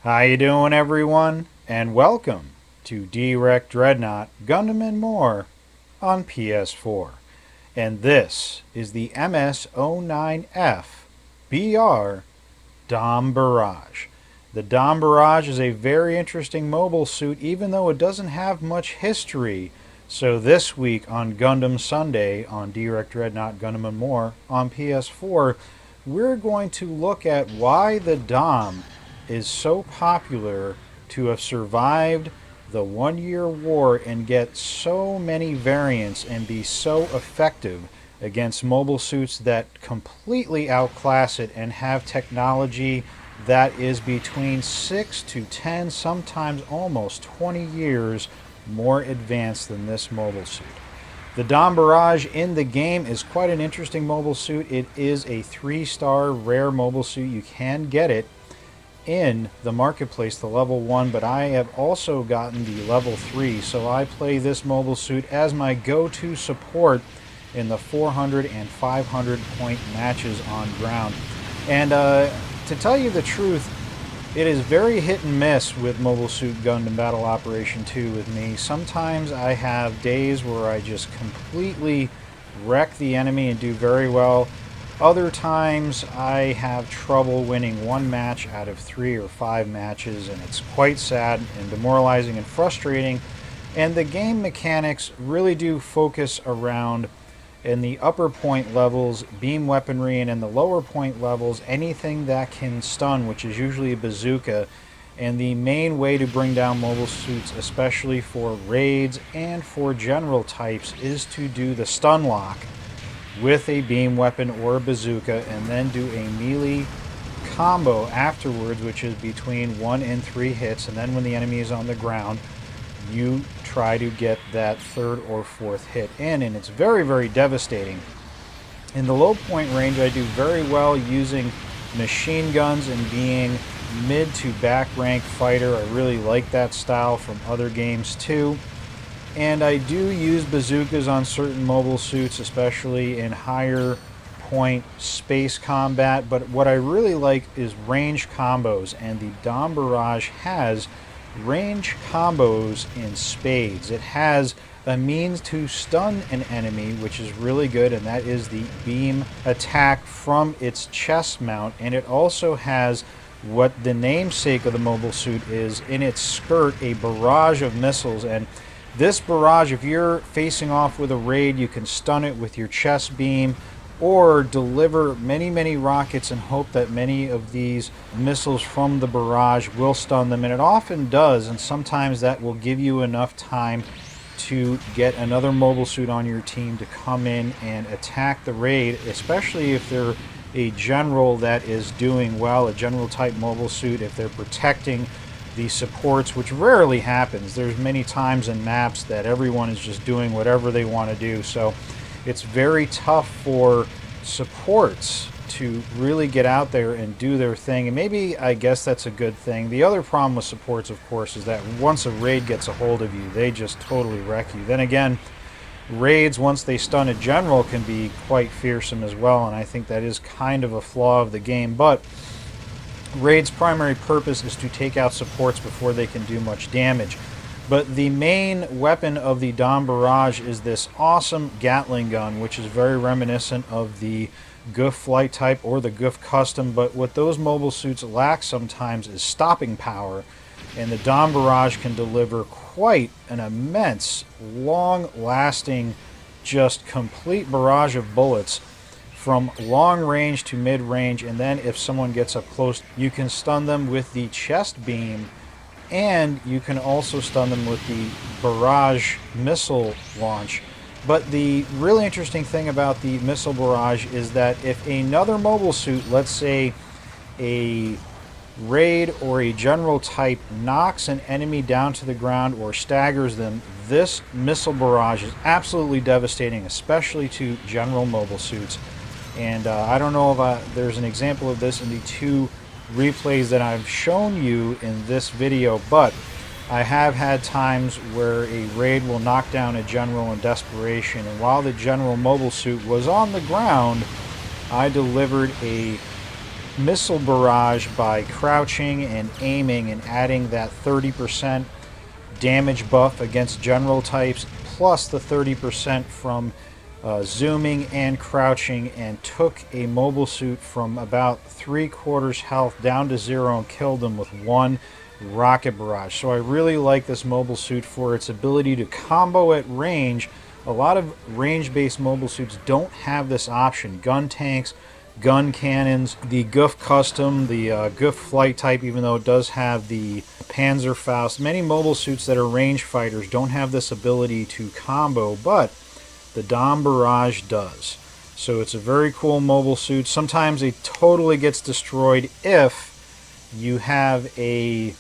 How you doing, everyone? And welcome to Direct Dreadnought Gundam and More on PS4. And this is the MS-09F BR Dom Barrage. The Dom Barrage is a very interesting mobile suit, even though it doesn't have much history. So this week on Gundam Sunday on Direct Dreadnought Gundam and More on PS4, we're going to look at why the Dom is so popular to have survived the 1 year war and get so many variants and be so effective against mobile suits that completely outclass it and have technology that is between 6 to 10, sometimes almost 20 years more advanced than this mobile suit. The Dom Barrage in the game is quite an interesting mobile suit. It is a 3-star rare mobile suit. You can get it in the marketplace, the level 1, but I have also gotten the level 3, so I play this mobile suit as my go-to support in the 400 and 500 point matches on ground. And to tell you the truth, it is very hit and miss with Mobile Suit Gundam Battle Operation 2 with me. Sometimes I have days where I just completely wreck the enemy and do very well. Other times I have trouble winning one match out of 3 or 5 matches, and it's quite sad and demoralizing and frustrating. And the game mechanics really do focus around, in the upper point levels, beam weaponry, and in the lower point levels, anything that can stun, which is usually a bazooka. And the main way to bring down mobile suits, especially for raids and for general types, is to do the stun lock with a beam weapon or a bazooka, and then do a melee combo afterwards, which is between 1 and 3 hits, and then when the enemy is on the ground, you try to get that 3rd or 4th hit in, and it's very, very devastating. In the low point range, I do very well using machine guns and being mid to back rank fighter. I really like that style from other games too. And I do use bazookas on certain mobile suits, especially in higher point space combat. But what I really like is range combos, and the Dom Barrage has range combos in spades. It has a means to stun an enemy, which is really good, and that is the beam attack from its chest mount. And it also has what the namesake of the mobile suit is in its skirt, a barrage of missiles. And this barrage, if you're facing off with a raid, you can stun it with your chest beam or deliver many, many rockets and hope that many of these missiles from the barrage will stun them. And it often does, and sometimes that will give you enough time to get another mobile suit on your team to come in and attack the raid, especially if they're a general that is doing well, a general type mobile suit, if they're protecting the supports, which rarely happens. There's many times in maps that everyone is just doing whatever they want to do, so it's very tough for supports to really get out there and do their thing. And maybe, I guess that's a good thing. The other problem with supports, of course, is that once a raid gets a hold of you, they just totally wreck you. Then again, raids, once they stun a general, can be quite fearsome as well, and I think that is kind of a flaw of the game. But raid's primary purpose is to take out supports before they can do much damage. But the main weapon of the Dom Barrage is this awesome Gatling gun, which is very reminiscent of the Goof flight type or the Goof custom. But what those mobile suits lack sometimes is stopping power, and the Dom Barrage can deliver quite an immense, long-lasting, just complete barrage of bullets from long range to mid range. And then if someone gets up close, you can stun them with the chest beam, and you can also stun them with the barrage missile launch. But the really interesting thing about the missile barrage is that if another mobile suit, let's say a raid or a general type, knocks an enemy down to the ground or staggers them, this missile barrage is absolutely devastating, especially to general mobile suits. And I don't know if there's an example of this in the 2 replays that I've shown you in this video, but I have had times where a raid will knock down a general in desperation, and while the general mobile suit was on the ground, I delivered a missile barrage by crouching and aiming and adding that 30% damage buff against general types, plus the 30% from zooming and crouching, and took a mobile suit from about 3/4 health down to 0 and killed him with one rocket barrage. So I really like this mobile suit for its ability to combo at range. A lot of range-based mobile suits don't have this option. Gun tanks, gun cannons, the Goof Custom, the Goof Flight type, even though it does have the Panzerfaust. Many mobile suits that are range fighters don't have this ability to combo, but the Dom Barrage does. So it's a very cool mobile suit. Sometimes it totally gets destroyed if you have a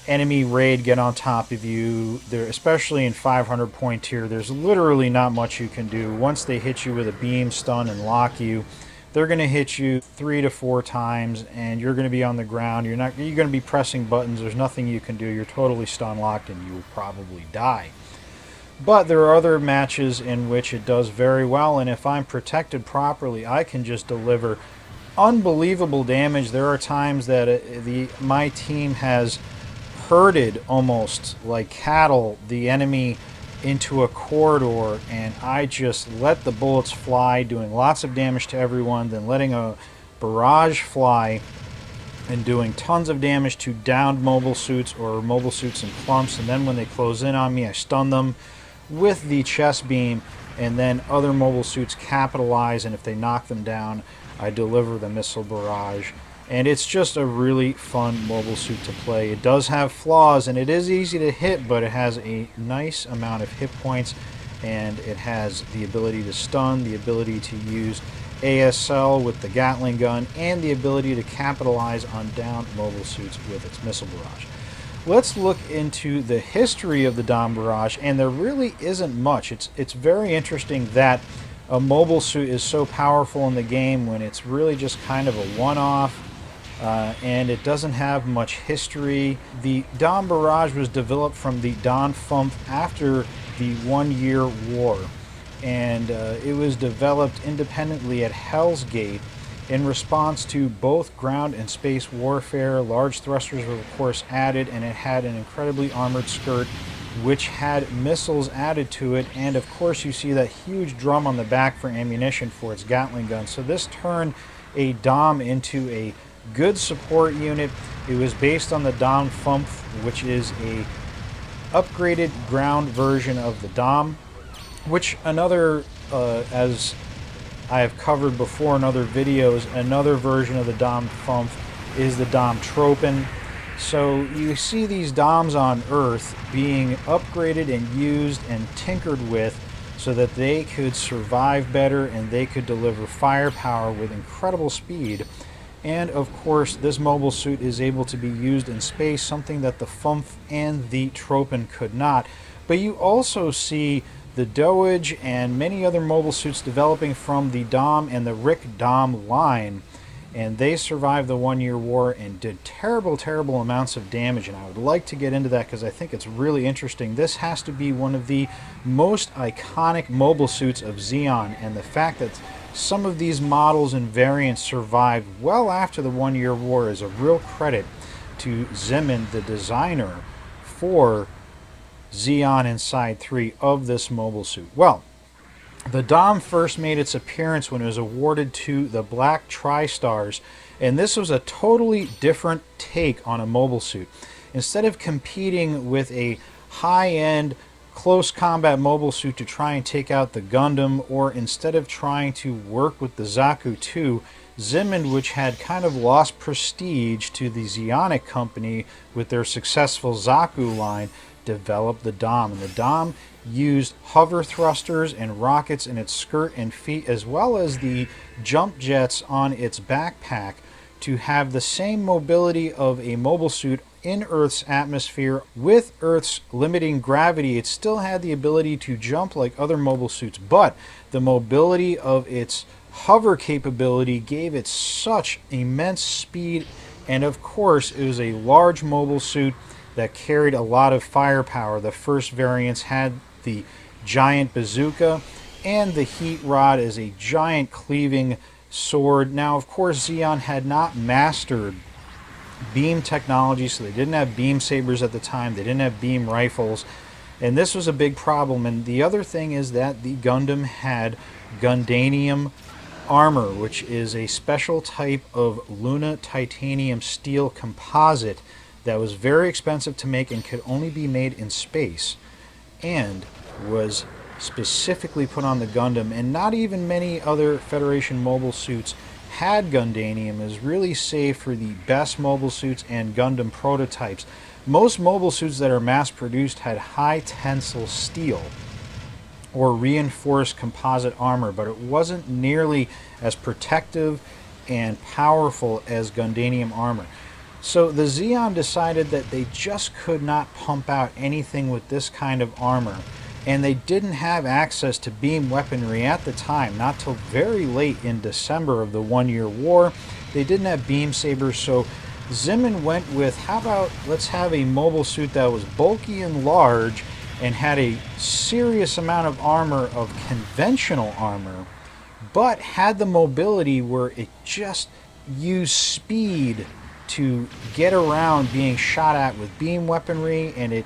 enemy raid get on top of you. There, especially in 500 point tier, there's literally not much you can do. Once they hit you with a beam, stun, and lock you, they're going to hit you 3 to 4 times, and you're going to be on the ground. You're going to be pressing buttons. There's nothing you can do. You're totally stun locked, and you will probably die. But there are other matches in which it does very well, and if I'm protected properly, I can just deliver unbelievable damage. There are times that my team has herded almost like cattle the enemy into a corridor, and I just let the bullets fly, doing lots of damage to everyone, then letting a barrage fly and doing tons of damage to downed mobile suits or mobile suits in clumps. And then when they close in on me, I stun them with the chest beam, and then other mobile suits capitalize, and if they knock them down, I deliver the missile barrage. And it's just a really fun mobile suit to play. It does have flaws, and it is easy to hit, but it has a nice amount of hit points, and it has the ability to stun, the ability to use ASL with the Gatling gun, and the ability to capitalize on downed mobile suits with its missile barrage. Let's look into the history of the Dom Barrage, and there really isn't much. It's very interesting that a mobile suit is so powerful in the game when it's really just kind of a one-off, and it doesn't have much history. The Dom Barrage was developed from the Don Fump after the 1-year war, and it was developed independently at Hell's Gate in response to both ground and space warfare. Large thrusters were of course added, and it had an incredibly armored skirt which had missiles added to it, and of course you see that huge drum on the back for ammunition for its Gatling gun. So this turned a Dom into a good support unit. It was based on the Dom Fump, which is a upgraded ground version of the Dom, which as I have covered before in other videos, another version of the Dom Fump is the Dom Tropen. So you see these Doms on Earth being upgraded and used and tinkered with so that they could survive better and they could deliver firepower with incredible speed. And of course this mobile suit is able to be used in space, something that the Fump and the Tropen could not. But you also see the Doge and many other mobile suits developing from the Dom and the Rick Dom line, and they survived the 1-year war and did terrible amounts of damage. And I would like to get into that because I think it's really interesting. This has to be one of the most iconic mobile suits of Zeon, and the fact that some of these models and variants survived well after the 1-year war is a real credit to Zeman, the designer for Zeon Inside 3 of this mobile suit. Well, the Dom first made its appearance when it was awarded to the Black Tri-Stars, and this was a totally different take on a mobile suit. Instead of competing with a high-end close combat mobile suit to try and take out the Gundam, or instead of trying to work with the Zaku 2, Zeman, which had kind of lost prestige to the Zeonic company with their successful Zaku line, developed the Dom. And the Dom used hover thrusters and rockets in its skirt and feet, as well as the jump jets on its backpack, to have the same mobility of a mobile suit in Earth's atmosphere. With Earth's limiting gravity, it still had the ability to jump like other mobile suits, but the mobility of its hover capability gave it such immense speed. And of course, it was a large mobile suit that carried a lot of firepower. The first variants had the giant bazooka and the heat rod as a giant cleaving sword. Now, of course, Zeon had not mastered beam technology, so they didn't have beam sabers at the time. They didn't have beam rifles, and this was a big problem. And the other thing is that the Gundam had Gundanium armor, which is a special type of Luna titanium steel composite that was very expensive to make and could only be made in space, and was specifically put on the Gundam. And not even many other Federation mobile suits had Gundanium. It was really saved for the best mobile suits and Gundam prototypes. Most mobile suits that are mass produced had high tensile steel or reinforced composite armor, but it wasn't nearly as protective and powerful as Gundanium armor. So the Zeon decided that they just could not pump out anything with this kind of armor, and they didn't have access to beam weaponry at the time, not till very late in December of the 1-year war. They didn't have beam sabers, so Zimin went with, how about let's have a mobile suit that was bulky and large and had a serious amount of armor, of conventional armor, but had the mobility where it just used speed to get around being shot at with beam weaponry, and it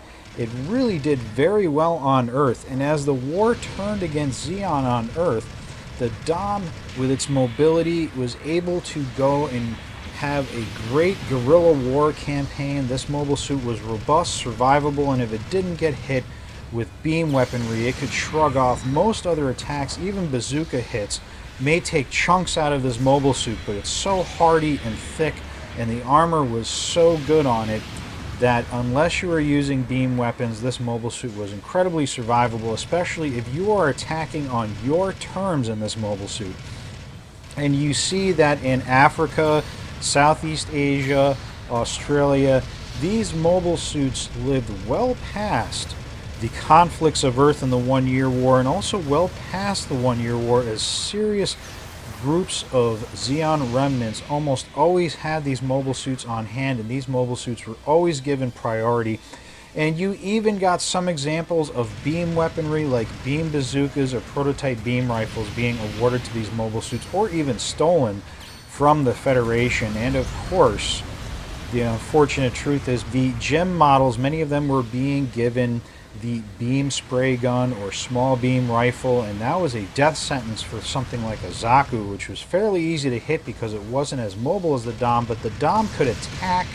really did very well on Earth. And as the war turned against Zeon on Earth, the Dom, with its mobility, was able to go and have a great guerrilla war campaign. This mobile suit was robust, survivable, and if it didn't get hit with beam weaponry, it could shrug off most other attacks. Even bazooka hits may take chunks out of this mobile suit, but it's so hardy and thick, and the armor was so good on it, that unless you were using beam weapons, this mobile suit was incredibly survivable, especially if you are attacking on your terms in this mobile suit. And you see that in Africa, Southeast Asia, Australia, these mobile suits lived well past the conflicts of Earth in the 1-year war, and also well past the 1-year war, as serious groups of Zeon remnants almost always had these mobile suits on hand, and these mobile suits were always given priority. And you even got some examples of beam weaponry like beam bazookas or prototype beam rifles being awarded to these mobile suits, or even stolen from the Federation. And of course, the unfortunate truth is the gem models, many of them were being given the beam spray gun or small beam rifle, and that was a death sentence for something like a Zaku, which was fairly easy to hit because it wasn't as mobile as the Dom, but the Dom could attack,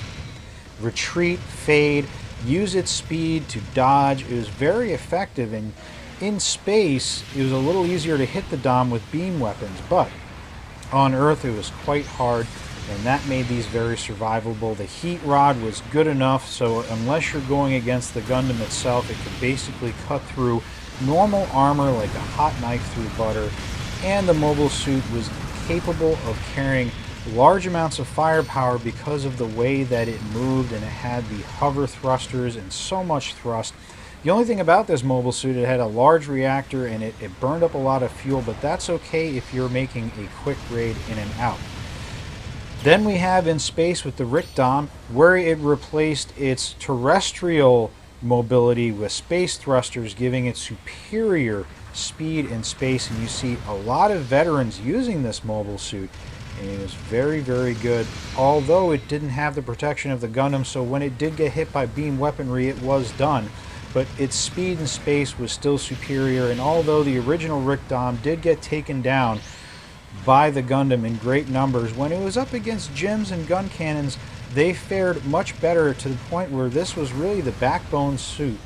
retreat, fade, use its speed to dodge. It was very effective, and in space it was a little easier to hit the Dom with beam weapons, but on Earth it was quite hard, and that made these very survivable. The heat rod was good enough, so unless you're going against the Gundam itself, it could basically cut through normal armor like a hot knife through butter, and the mobile suit was capable of carrying large amounts of firepower because of the way that it moved, and it had the hover thrusters and so much thrust. The only thing about this mobile suit, it had a large reactor and it burned up a lot of fuel, but that's okay if you're making a quick raid in and out. Then we have in space with the Rick Dom, where it replaced its terrestrial mobility with space thrusters, giving it superior speed in space. And you see a lot of veterans using this mobile suit, and it was very, very good, although it didn't have the protection of the Gundam, so when it did get hit by beam weaponry, it was done. But its speed in space was still superior, and although the original Rick Dom did get taken down by the Gundam in great numbers, when it was up against GMs and gun cannons, they fared much better, to the point where this was really the backbone suit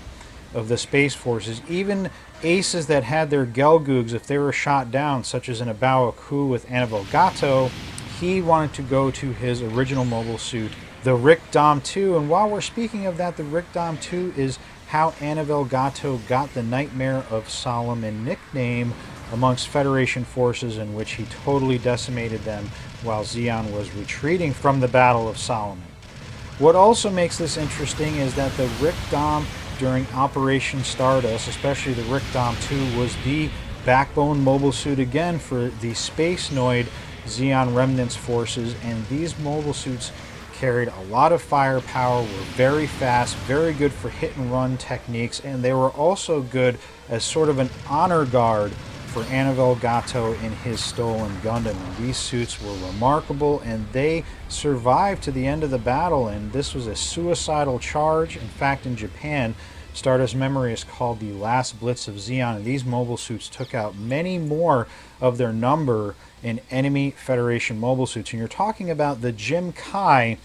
of the Space Forces. Even aces that had their Gelgoogs, if they were shot down, such as in a Bao Aku with Anivel Gato, he wanted to go to his original mobile suit, the Rick Dom 2. And while we're speaking of that, the Rick Dom 2 is how Anivel Gato got the Nightmare of Solomon nickname amongst Federation forces, in which he totally decimated them while Zeon was retreating from the Battle of Solomon. What also makes this interesting is that the Rick Dom during Operation Stardust, especially the Rick Dom 2, was the backbone mobile suit again for the Space Noid Zeon Remnants forces, and these mobile suits carried a lot of firepower, were very fast, very good for hit and run techniques, and they were also good as sort of an honor guard for Annabelle Gatto in his Stolen Gundam. And these suits were remarkable, and they survived to the end of the battle, and this was a suicidal charge. In fact, in Japan, Stardust Memory is called the last blitz of Zeon, and these mobile suits took out many more of their number in enemy Federation mobile suits. And you're talking about the Jim Kai,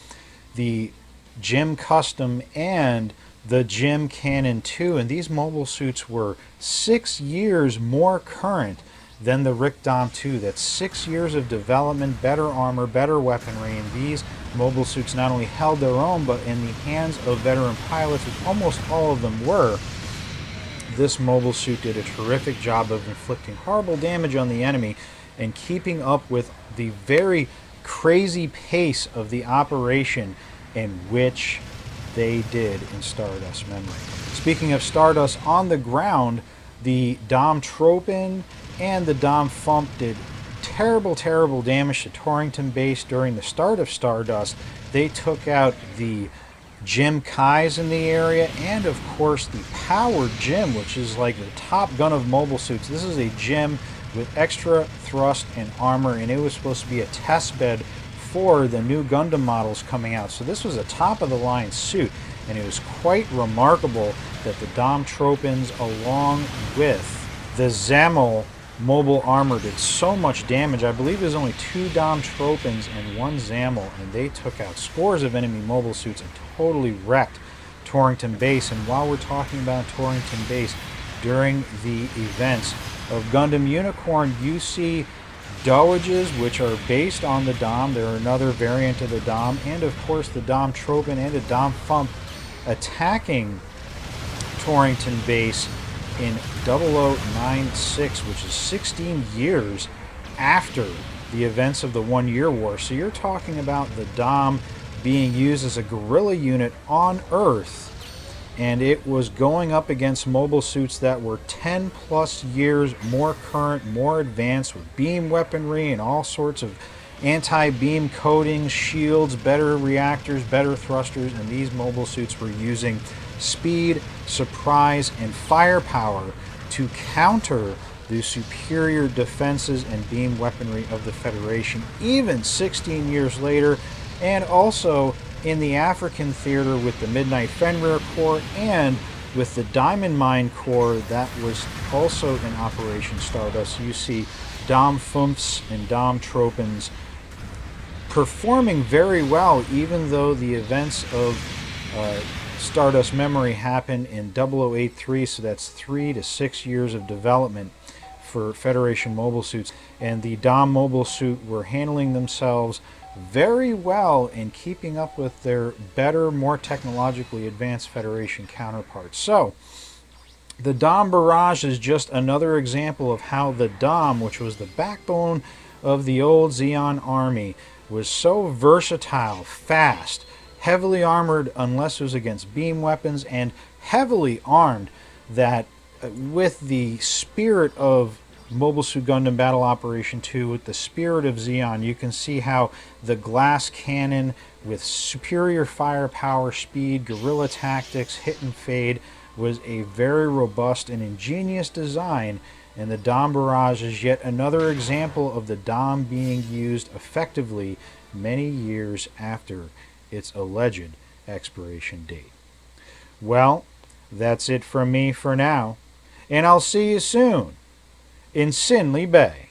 the Jim Custom, and the Jim Cannon 2, and these mobile suits were 6 years more current than the Rick Dom 2. That's 6 years of development, better armor, better weaponry, and these mobile suits not only held their own, but in the hands of veteran pilots, which almost all of them were, this mobile suit did a terrific job of inflicting horrible damage on the enemy and keeping up with the very crazy pace of the operation in which they did in Stardust Memory. Speaking of Stardust, on the ground, the Dom Tropin and the Dom Fump did terrible, terrible damage to Torrington Base during the start of Stardust. They took out the Jim Kais in the area, and of course the Powered Jim, which is like the top gun of mobile suits. This is a Jim with extra thrust and armor, and it was supposed to be a test bed for the new Gundam models coming out. So this was a top-of-the-line suit, and it was quite remarkable that the Dom Tropins, along with the Zamel mobile armor, did so much damage. I believe there's only 2 Dom Tropins and 1 Zamel, and they took out scores of enemy mobile suits and totally wrecked Torrington Base. And while we're talking about Torrington Base, during the events of Gundam Unicorn, you see Dowages, which are based on the Dom. They're another variant of the Dom, and of course the Dom Tropin and the Dom Fump attacking Torrington Base in 0096, which is 16 years after the events of the 1 Year War. So you're talking about the Dom being used as a guerrilla unit on Earth, and it was going up against mobile suits that were 10 plus years more current, more advanced, with beam weaponry and all sorts of anti-beam coatings, shields, better reactors, better thrusters, and these mobile suits were using speed, surprise, and firepower to counter the superior defenses and beam weaponry of the Federation, even 16 years later. And also in the African theater with the Midnight Fenrir Corps and with the Diamond Mine Corps that was also in Operation Stardust, you see Dom Fumps and Dom Tropins performing very well, even though the events of Stardust Memory happened in 0083, so that's 3 to 6 years of development for Federation mobile suits, and the Dom mobile suit were handling themselves very well in keeping up with their better, more technologically advanced Federation counterparts. So the Dom Barrage is just another example of how the Dom, which was the backbone of the old Zeon army, was so versatile, fast, heavily armored unless it was against beam weapons, and heavily armed that with the spirit of Mobile Suit Gundam Battle Operation 2, with the spirit of Zeon, you can see how the glass cannon with superior firepower, speed, guerrilla tactics, hit and fade was a very robust and ingenious design, and the Dom Barrage is yet another example of the Dom being used effectively many years after its alleged expiration date. Well, that's it from me for now, and I'll see you soon in Sinley Bay.